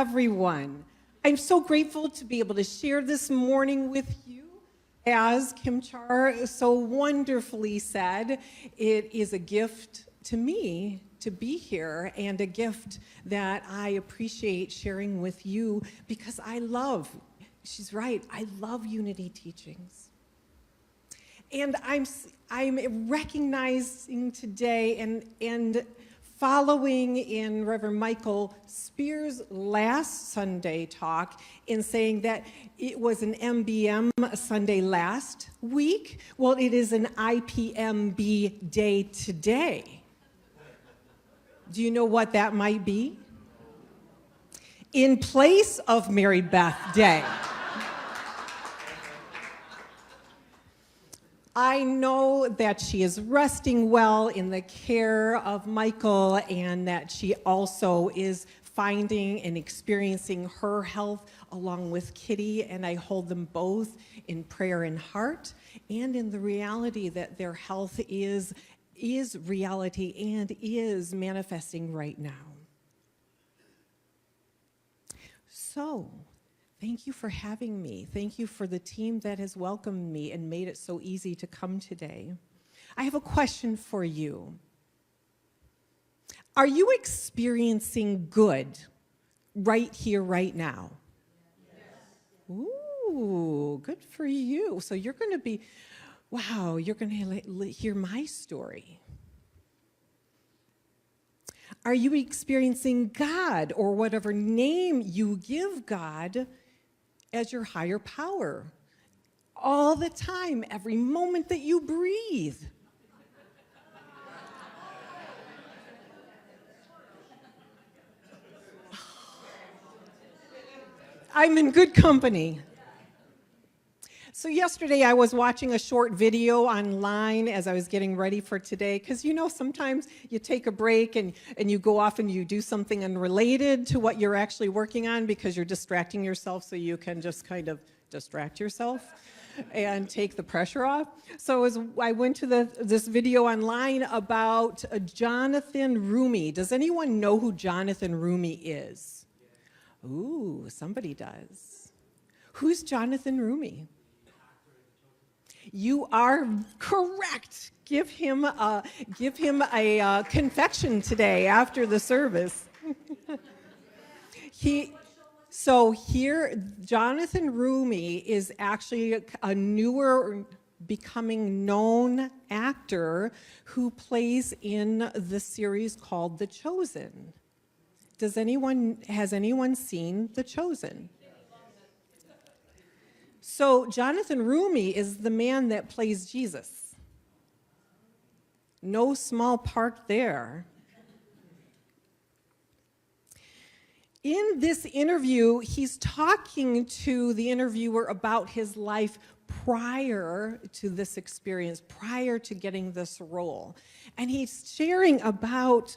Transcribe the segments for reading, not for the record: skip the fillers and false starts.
everyone. I'm so grateful to be able to share this morning with you. As Kim Char so wonderfully said, it is a gift to me to be here and a gift that I appreciate sharing with you because she's right, I love unity teachings. And I'm recognizing today and following in Reverend Michael Spears' last Sunday talk in saying that it was an MBM Sunday last week. Well, it is an IPMB day today. Do you know what that might be? In place of Mary Beth Day. I know that she is resting well in the care of Michael and that she also is finding and experiencing her health along with Kitty, and I hold them both in prayer and heart and in the reality that their health is reality and is manifesting right now. So, thank you for having me. Thank you for the team that has welcomed me and made it so easy to come today. I have a question for you. Are you experiencing good right here, right now? Yes. Ooh, good for you. So you're going to be, wow, you're going to hear my story. Are you experiencing God or whatever name you give God as your higher power all the time, every moment that you breathe? I'm in good company. So yesterday I was watching a short video online as I was getting ready for today, because sometimes you take a break and you go off and you do something unrelated to what you're actually working on because you're distracting yourself so you can just kind of distract yourself and take the pressure off. So I went to this video online about Jonathan Rumi. Does anyone know who Jonathan Rumi is? Ooh, somebody does. Who's Jonathan Rumi? You are correct. Give him a confection today after the service. Jonathan Rumi is actually a newer, becoming known actor who plays in the series called The Chosen. Has anyone seen The Chosen? So Jonathan Rumi is the man that plays Jesus. No small part there. In this interview, he's talking to the interviewer about his life prior to this experience, prior to getting this role. And he's sharing about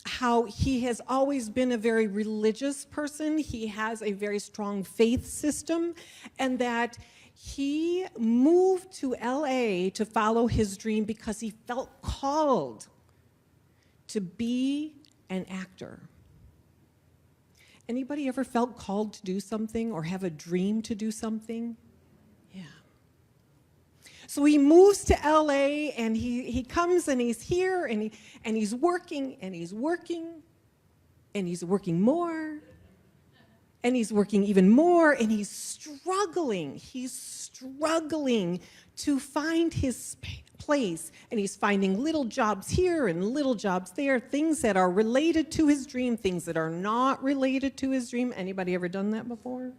how he has always been a very religious person. He has a very strong faith system, and that he moved to LA to follow his dream because he felt called to be an actor. Anybody ever felt called to do something or have a dream to do something? Yeah. So he moves to LA and he comes and he's here and he's working and he's working and he's working more and he's working even more and he's struggling to find his place, and he's finding little jobs here and little jobs there, things that are related to his dream, things that are not related to his dream. Anybody ever done that before?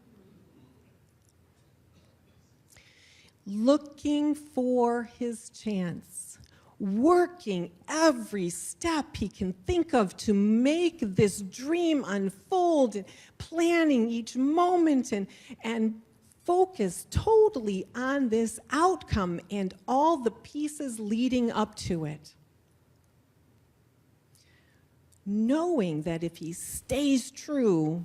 Looking for his chance, working every step he can think of to make this dream unfold, planning each moment and focus totally on this outcome and all the pieces leading up to it. Knowing that if he stays true,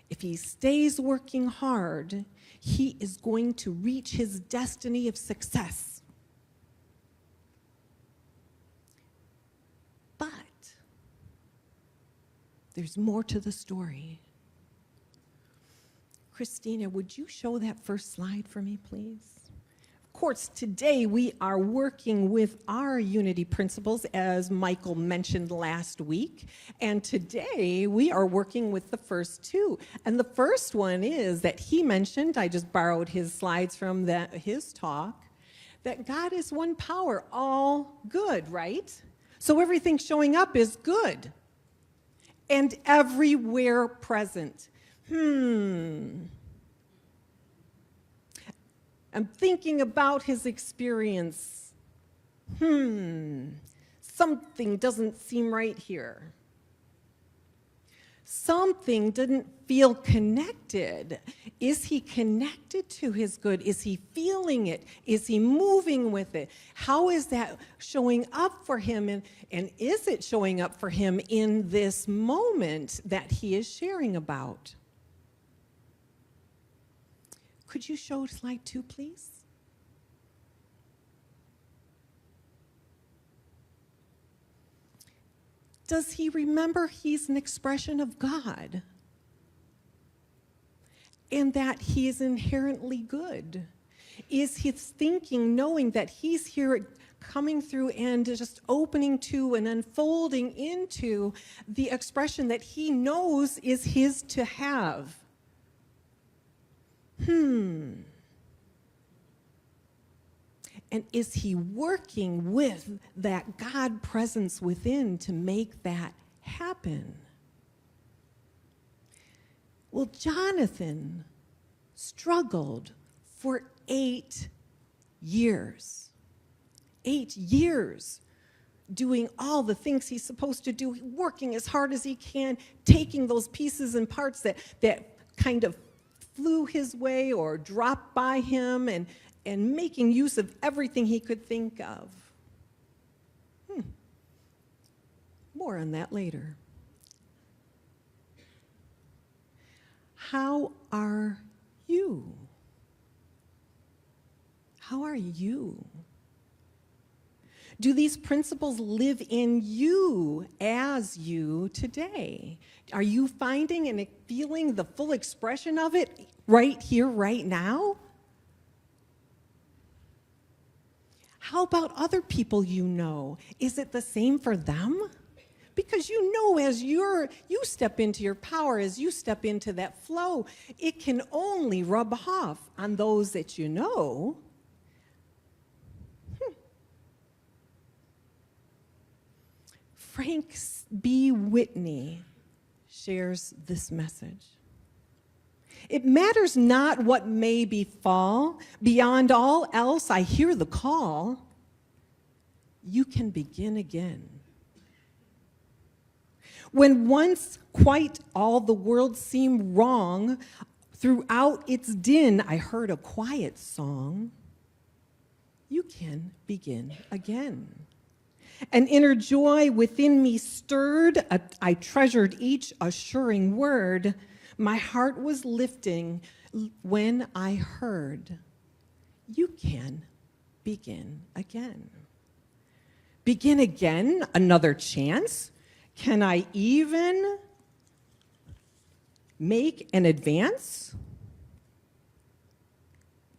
if he stays working hard, he is going to reach his destiny of success. But there's more to the story. Christina, would you show that first slide for me, please? Of course, today we are working with our unity principles, as Michael mentioned last week. And today we are working with the first two. And the first one is that he mentioned, I just borrowed his slides from his talk, that God is one power, all good, right? So everything showing up is good and everywhere present. I'm thinking about his experience. Something doesn't seem right here. Something didn't feel connected. Is he connected to his good? Is he feeling it? Is he moving with it? How is that showing up for him? And is it showing up for him in this moment that he is sharing about? Could you show slide 2, please? Does he remember he's an expression of God and that he is inherently good? Is his thinking knowing that he's here coming through and just opening to and unfolding into the expression that he knows is his to have? And is he working with that God presence within to make that happen? Well, Jonathan struggled for 8 years. 8 years doing all the things he's supposed to do, working as hard as he can, taking those pieces and parts that kind of flew his way or dropped by him and making use of everything he could think of. More on that later. How are you? How are you? Do these principles live in you as you today? Are you finding and feeling the full expression of it right here, right now? How about other people you know? Is it the same for them? Because you know, as you step into your power, as you step into that flow, it can only rub off on those that you know. Frank B. Whitney shares this message. It matters not what may befall, beyond all else I hear the call. You can begin again. When once quite all the world seemed wrong, throughout its din I heard a quiet song. You can begin again. An inner joy within me stirred. I treasured each assuring word. My heart was lifting when I heard, you can begin again. Begin again, another chance? Can I even make an advance?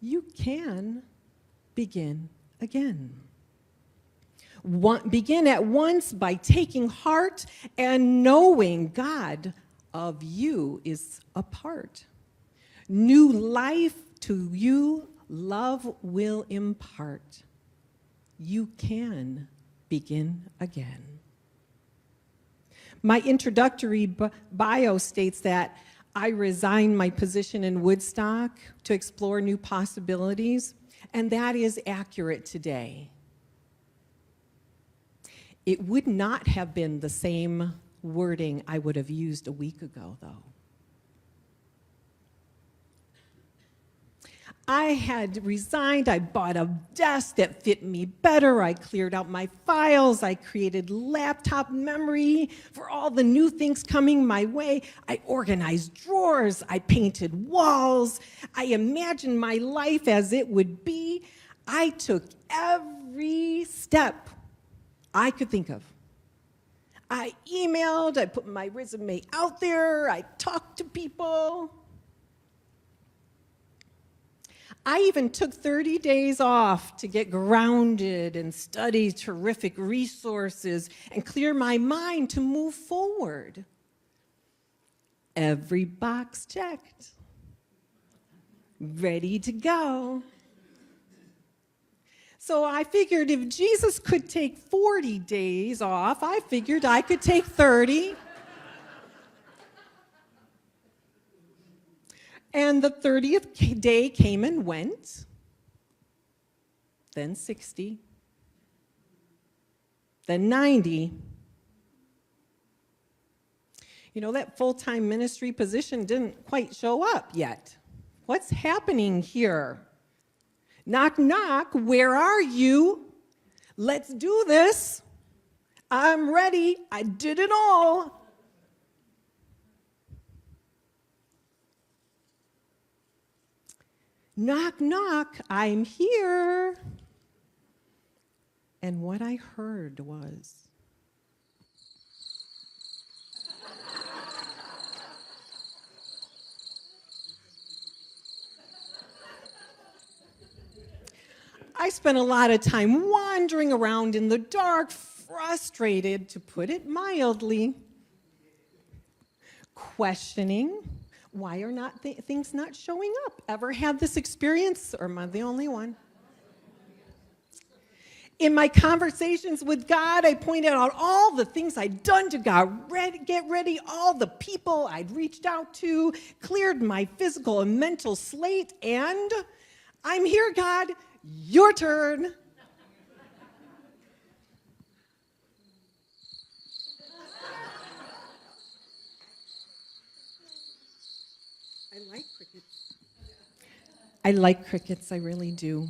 You can begin again. Begin at once by taking heart and knowing God of you is a part. New life to you love will impart. You can begin again. My introductory bio states that I resigned my position in Woodstock to explore new possibilities, and that is accurate today. It would not have been the same wording I would have used a week ago, though. I had resigned. I bought a desk that fit me better. I cleared out my files. I created laptop memory for all the new things coming my way. I organized drawers. I painted walls. I imagined my life as it would be. I took every step I could think of. I emailed, I put my resume out there, I talked to people. I even took 30 days off to get grounded and study terrific resources and clear my mind to move forward. Every box checked. Ready to go. So I figured if Jesus could take 40 days off, I figured I could take 30. And the 30th day came and went, then 60, then 90. You know, that full-time ministry position didn't quite show up yet. What's happening here? Knock, knock, where are you? Let's do this. I'm ready. I did it all. Knock, knock, I'm here. And what I heard was, I spent a lot of time wandering around in the dark, frustrated, to put it mildly, questioning, why are not things not showing up? Ever had this experience, or am I the only one? In my conversations with God, I pointed out all the things I'd done to get ready, all the people I'd reached out to, cleared my physical and mental slate, and I'm here, God, your turn. I like crickets. I like crickets, I really do.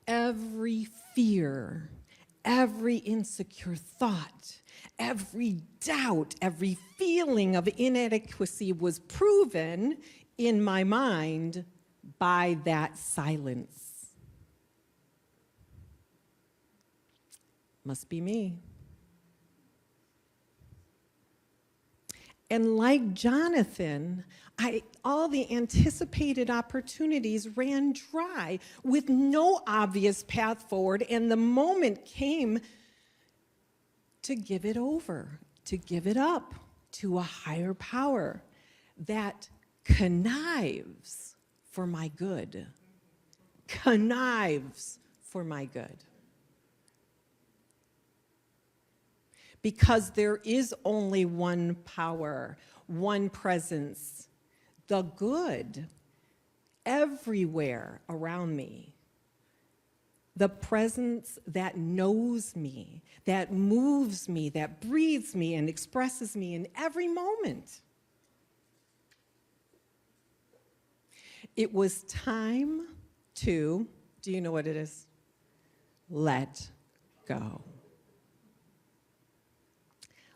Every fear, every insecure thought, every doubt, every feeling of inadequacy was proven in my mind by that silence. Must be me. And like Jonathan, all the anticipated opportunities ran dry with no obvious path forward, and the moment came to give it over, to give it up to a higher power that connives for my good. Connives for my good. Because there is only one power, one presence, the good, everywhere around me. The presence that knows me, that moves me, that breathes me and expresses me in every moment. It was time to, do you know what it is? Let go.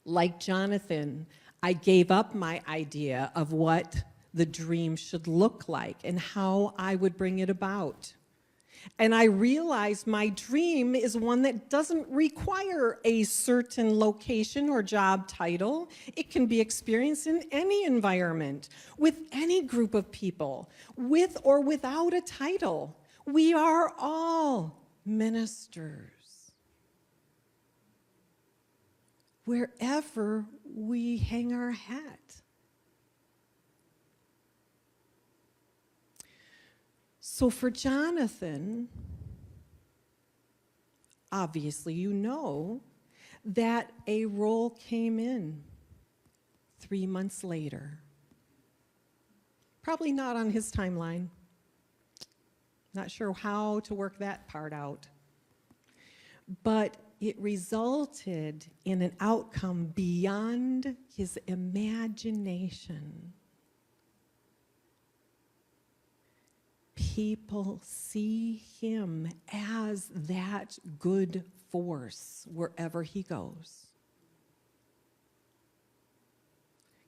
Like Jonathan, I gave up my idea of what the dream should look like and how I would bring it about. And I realized my dream is one that doesn't require a certain location or job title. It can be experienced in any environment, with any group of people, with or without a title. We are all ministers. Wherever we hang our hat. So for Jonathan, obviously you know that a role came in 3 months later. Probably not on his timeline. Not sure how to work that part out. But it resulted in an outcome beyond his imagination. People see him as that good force wherever he goes.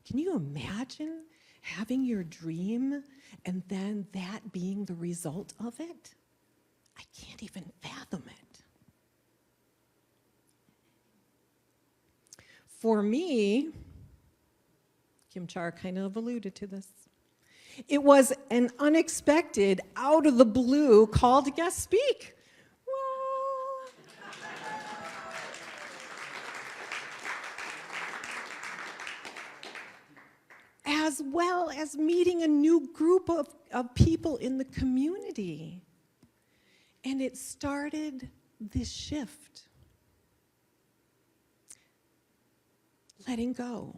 Can you imagine having your dream and then that being the result of it? I can't even fathom it. For me, Kim Char kind of alluded to this. It was an unexpected, out of the blue call to guest speak. Well, as well as meeting a new group of people in the community. And it started this shift. Letting go.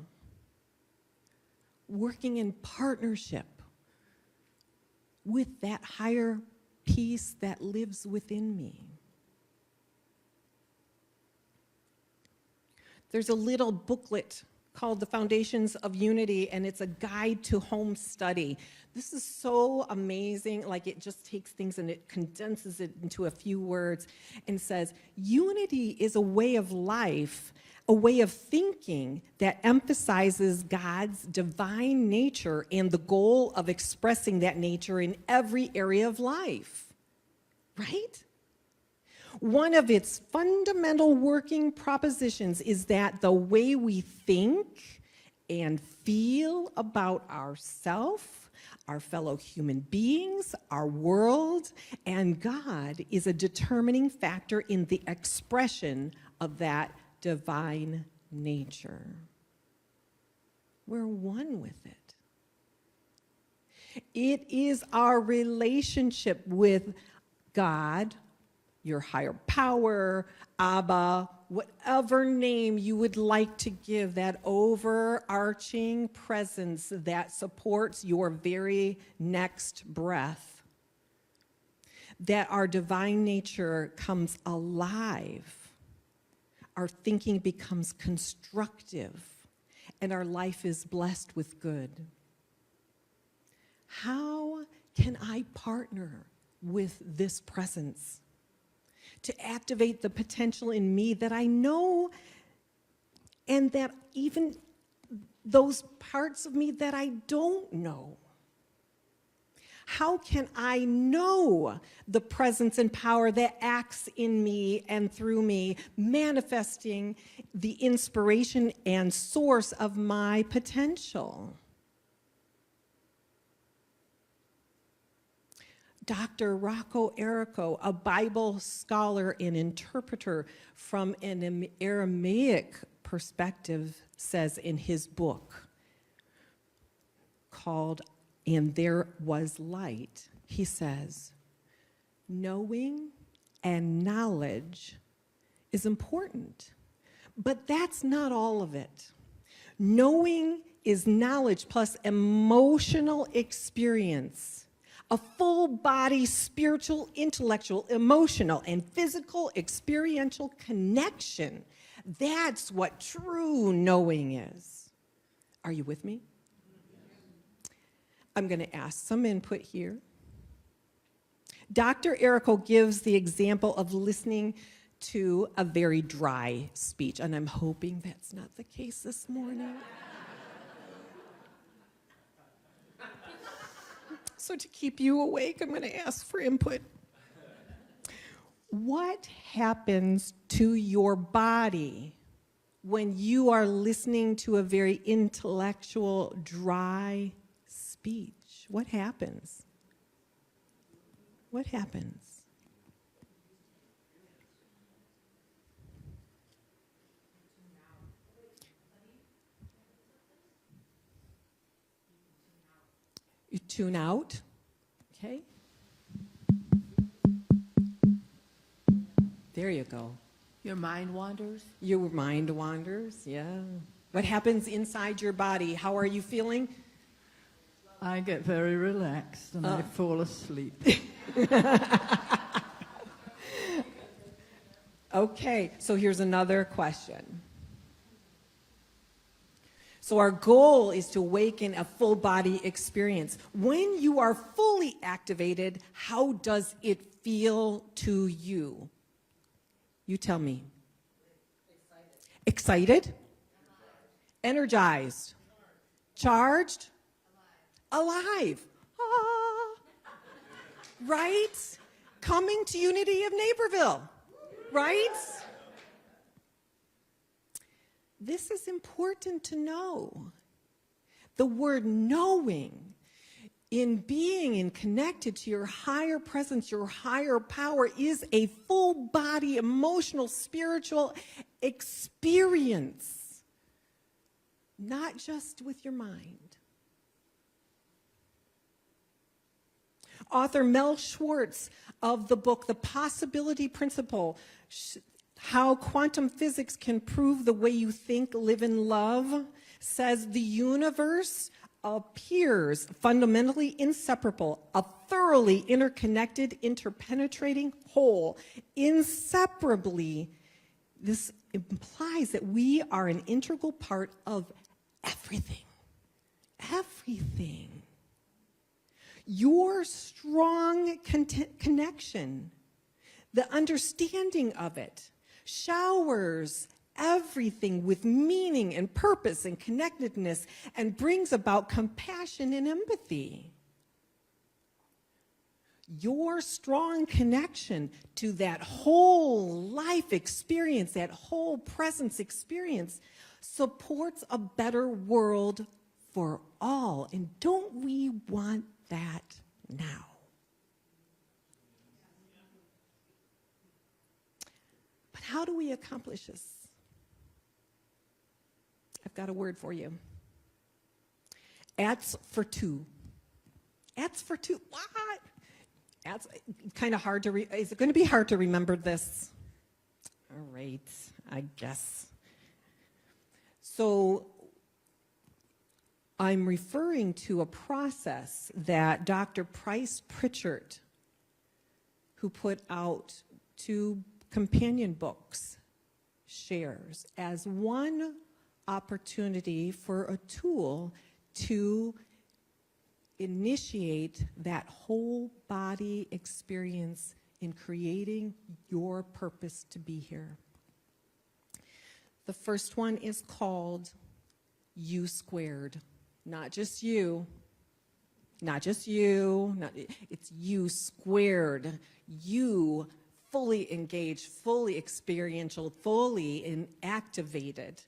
Working in partnership with that higher peace that lives within me. There's a little booklet called The Foundations of Unity, and it's a guide to home study. This is so amazing, like it just takes things and it condenses it into a few words and says, unity is a way of life, a way of thinking that emphasizes God's divine nature and the goal of expressing that nature in every area of life, right? One of its fundamental working propositions is that the way we think and feel about ourselves, our fellow human beings, our world, and God is a determining factor in the expression of that divine nature. We're one with it. It is our relationship with God, your higher power, Abba, whatever name you would like to give, that overarching presence that supports your very next breath, that our divine nature comes alive, our thinking becomes constructive, and our life is blessed with good. How can I partner with this presence to activate the potential in me that I know, and that even those parts of me that I don't know? How can I know the presence and power that acts in me and through me, manifesting the inspiration and source of my potential? Dr. Rocco Errico, a Bible scholar and interpreter from an Aramaic perspective, says in his book called "And There Was Light," he says, knowing and knowledge is important, but that's not all of it. Knowing is knowledge plus emotional experience, a full body, spiritual, intellectual, emotional, and physical experiential connection. That's what true knowing is. Are you with me? I'm going to ask some input here. Dr. Errico gives the example of listening to a very dry speech, and I'm hoping that's not the case this morning. So to keep you awake, I'm going to ask for input. What happens to your body when you are listening to a very intellectual, dry speech? What happens? What happens? You tune out, okay? There you go. Your mind wanders? Your mind wanders, yeah. What happens inside your body? How are you feeling? I get very relaxed and I fall asleep. Okay, so here's another question. So our goal is to awaken a full body experience. When you are fully activated, how does it feel to you? You tell me. Excited? Energized? Charged? Alive? Ah. Right? Coming to Unity of Naperville. Right? This is important to know. The word knowing in being and connected to your higher presence, your higher power, is a full body, emotional, spiritual experience, not just with your mind. Author Mel Schwartz of the book, The Possibility Principle, How Quantum Physics Can Prove the Way You Think, Live, and Love, says the universe appears fundamentally inseparable, a thoroughly interconnected, interpenetrating whole. Inseparably, this implies that we are an integral part of everything. Everything. Your strong connection, the understanding of it, showers everything with meaning and purpose and connectedness and brings about compassion and empathy. Your strong connection to that whole life experience, that whole presence experience, supports a better world for all. And don't we want that now? But how do we accomplish this? I've got a word for you. Ats for two. Ats for two. What? Ats, kind of hard to is it going to be hard to remember this? All right, I guess. So I'm referring to a process that Dr. Price Pritchard, who put out 2 companion books, shares as one opportunity for a tool to initiate that whole body experience in creating your purpose to be here. The first one is called U Squared. Not just you, it's you squared. You fully engaged, fully experiential, fully activated.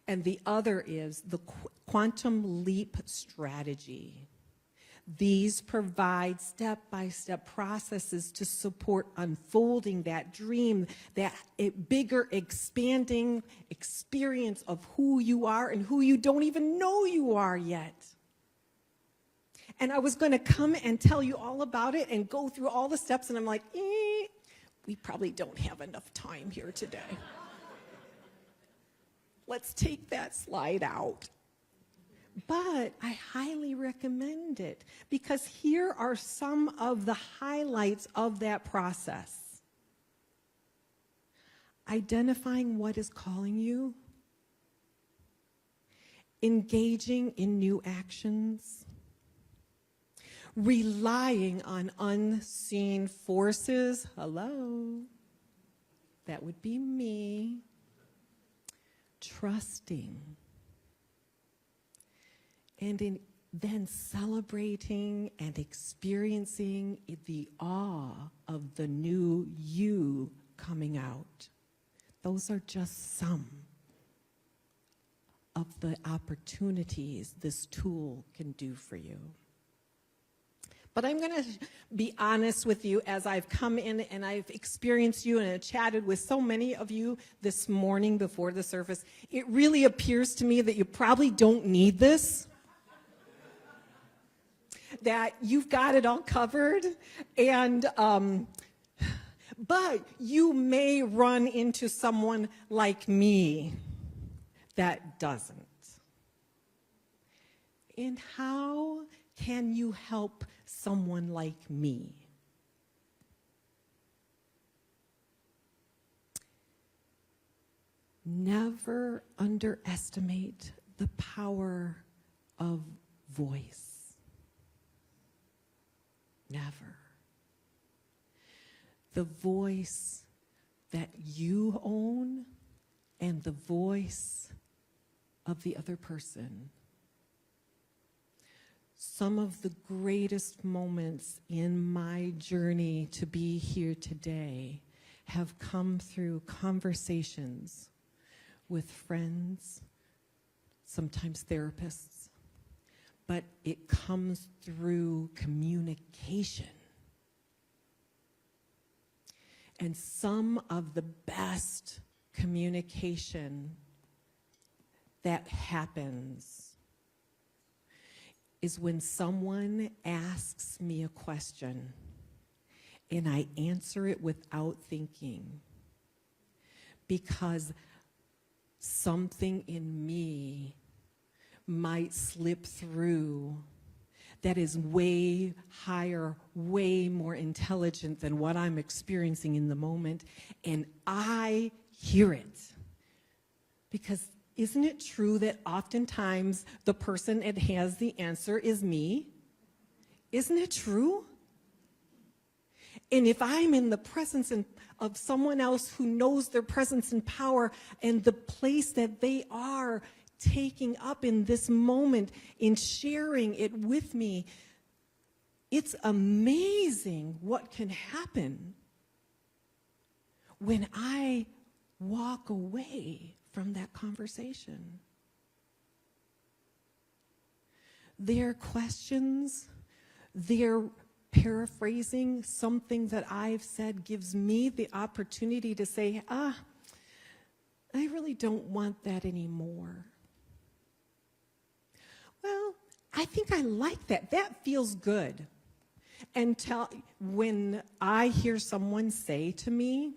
And the other is the quantum leap strategy. These provide step-by-step processes to support unfolding that dream, that bigger, expanding experience of who you are and who you don't even know you are yet. And I was going to come and tell you all about it and go through all the steps, and I'm like, we probably don't have enough time here today. Let's take that slide out. But I highly recommend it because here are some of the highlights of that process. Identifying what is calling you, engaging in new actions, relying on unseen forces. Hello, that would be me. Trusting. And then celebrating and experiencing the awe of the new you coming out. Those are just some of the opportunities this tool can do for you. But I'm going to be honest with you as I've come in and I've experienced you and I've chatted with so many of you this morning before the service. It really appears to me that you probably don't need this. That you've got it all covered, and but you may run into someone like me that doesn't. And how can you help someone like me? Never underestimate the power of voice. Never. The voice that you own and the voice of the other person. Some of the greatest moments in my journey to be here today have come through conversations with friends, sometimes therapists, but it comes through communication. And some of the best communication that happens is when someone asks me a question and I answer it without thinking, because something in me might slip through that is way higher, way more intelligent than what I'm experiencing in the moment, and I hear it. Because isn't it true that oftentimes the person that has the answer is me? Isn't it true? And if I'm in the presence of someone else who knows their presence and power and the place that they are taking up in this moment, in sharing it with me, it's amazing what can happen when I walk away from that conversation. Their questions, their paraphrasing something that I've said gives me the opportunity to say, I really don't want that anymore. Well, I think I like that. That feels good. And when I hear someone say to me,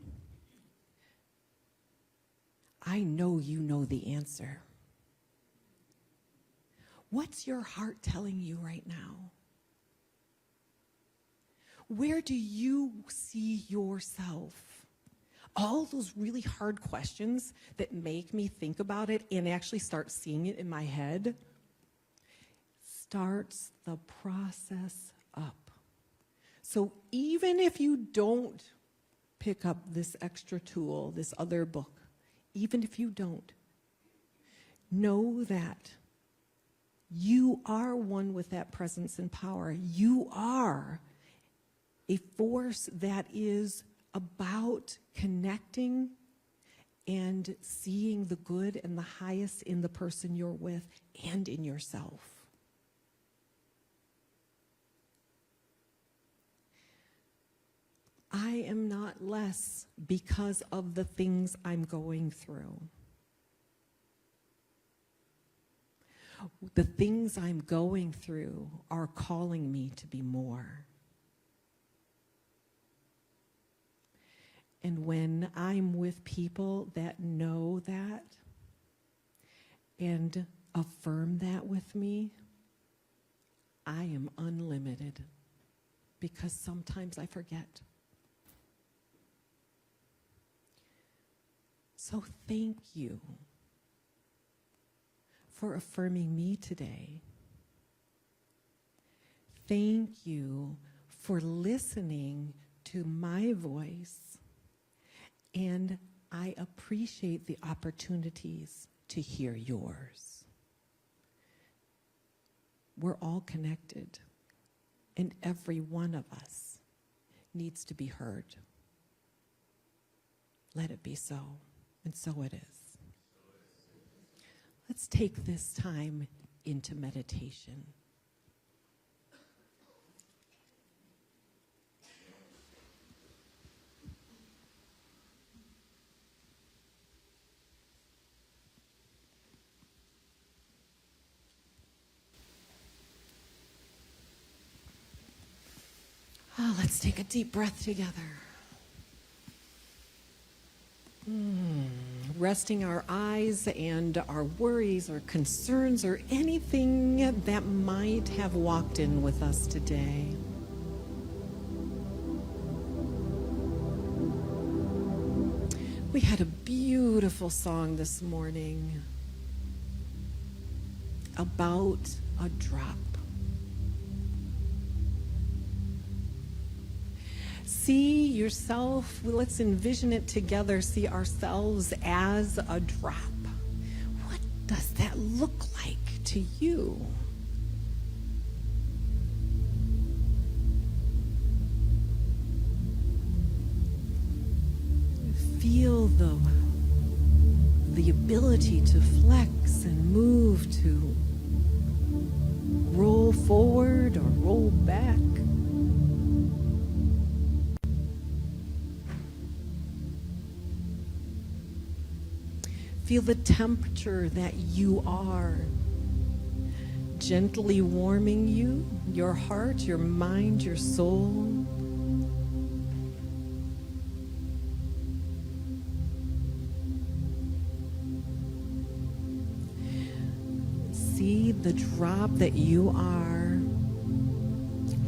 I know you know the answer. What's your heart telling you right now? Where do you see yourself? All those really hard questions that make me think about it and actually start seeing it in my head starts the process up. So even if you don't pick up this extra tool, this other book, even if you don't, know that you are one with that presence and power. You are a force that is about connecting and seeing the good and the highest in the person you're with and in yourself. I am not less because of the things I'm going through. The things I'm going through are calling me to be more. And when I'm with people that know that and affirm that with me, I am unlimited, because sometimes I forget. So thank you for affirming me today. Thank you for listening to my voice. And I appreciate the opportunities to hear yours. We're all connected, and every one of us needs to be heard. Let it be so, and so it is. Let's take this time into meditation. Let's take a deep breath together. Resting our eyes and our worries or concerns or anything that might have walked in with us today. We had a beautiful song this morning about a drop. See yourself, let's envision it together, see ourselves as a drop. What does that look like to you? Feel the ability to flex and move, to roll go back. Feel the temperature that you are, gently warming you, your heart, your mind, your soul. See the drop that you are,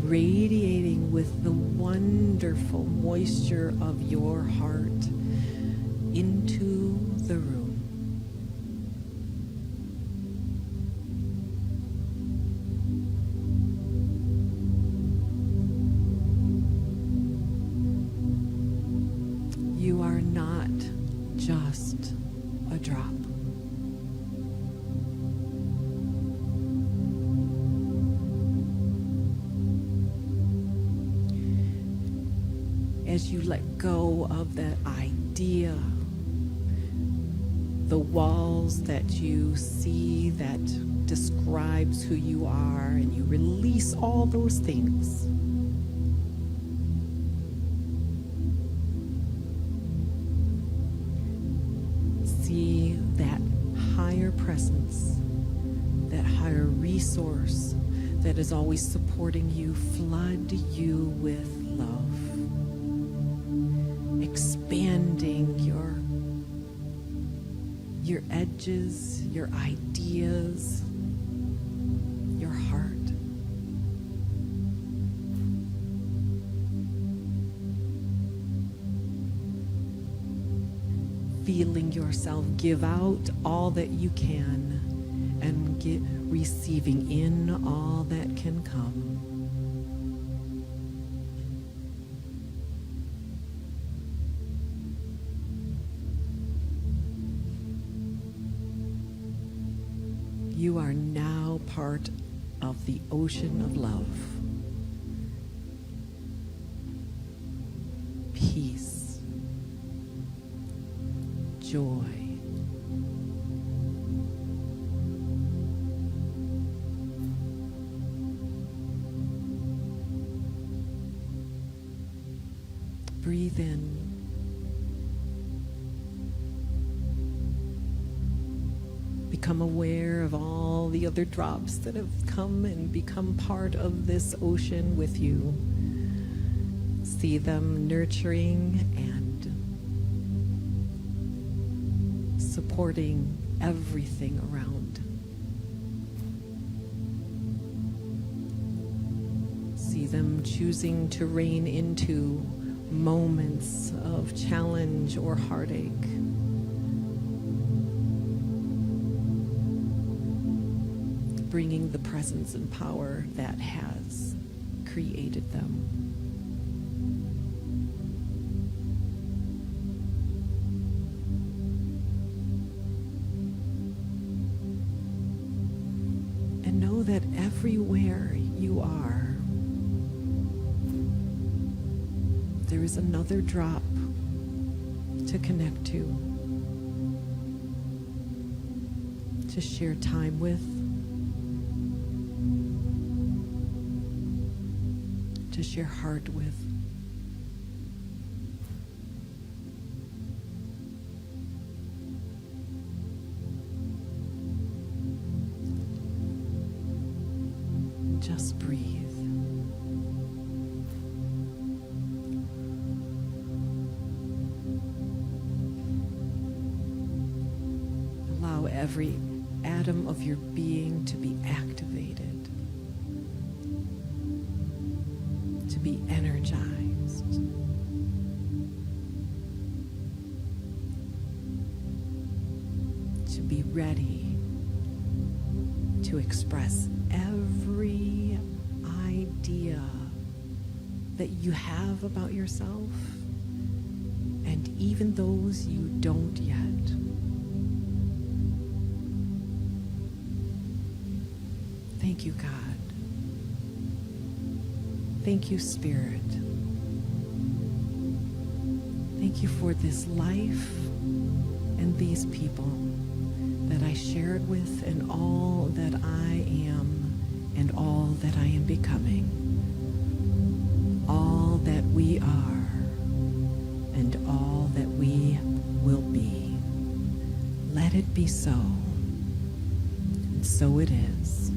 radiating with the wonderful moisture of your heart into the room. You are not just a drop. As you let go of that idea, the walls that you see that describes who you are, and you release all those things. See that higher presence, that higher resource that is always supporting you, flood you with love. Expanding your edges, your ideas, your heart. Feeling yourself give out all that you can and receiving in all that can come. You are now part of the ocean of love. Peace. Joy. Breathe in. Become aware of all the other drops that have come and become part of this ocean with you. See them nurturing and supporting everything around. See them choosing to rain into moments of challenge or heartache. Bringing the presence and power that has created them. And know that everywhere you are, there is another drop to connect to share time with, to share heart with. Just breathe. Allow every atom of your being to be activated, to be energized, to be ready to express every idea that you have about yourself, and even those you don't yet. Thank you, God. Thank you, Spirit. Thank you for this life and these people that I shared with, and all that I am and all that I am becoming. we are and all that we will be. Let it be so. And so it is.